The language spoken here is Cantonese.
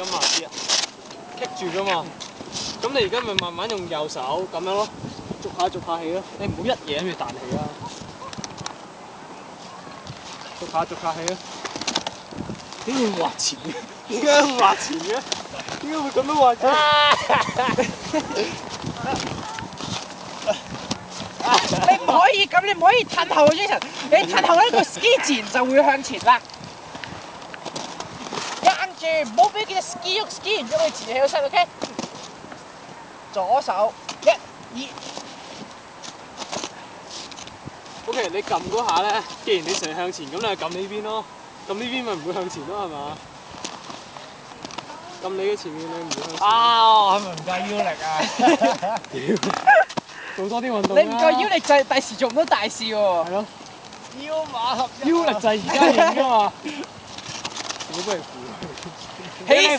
咁慢啲啊，棘住㗎嘛。咁你而家咪慢慢用右手咁樣咯，逐下起咯。你唔好一嘢咁就彈起啦。逐下起啊！點解會滑前嘅？點解會滑前嘅？點解會咁樣滑嘅？你唔可以咁，你唔可以褪後，Jason。你褪後咧，個 ski 自然就會向前啦。硬住，唔好俾佢隻 ski 喐 ，ski 完之後佢自然起到身 ，OK？ 左手1、2。OK， 你撳嗰下咧，既然你成日向前，咁你就撳呢邊咯。撳呢邊咪唔會向前咯，係嘛？撳你嘅前面，你唔會向前。啊，係咪唔夠腰力啊？做多啲運動。你唔夠腰力就係第時做唔到大事喎。係咯。腰馬合一。腰力就係而家影㗎嘛。我不如扶佢。起身。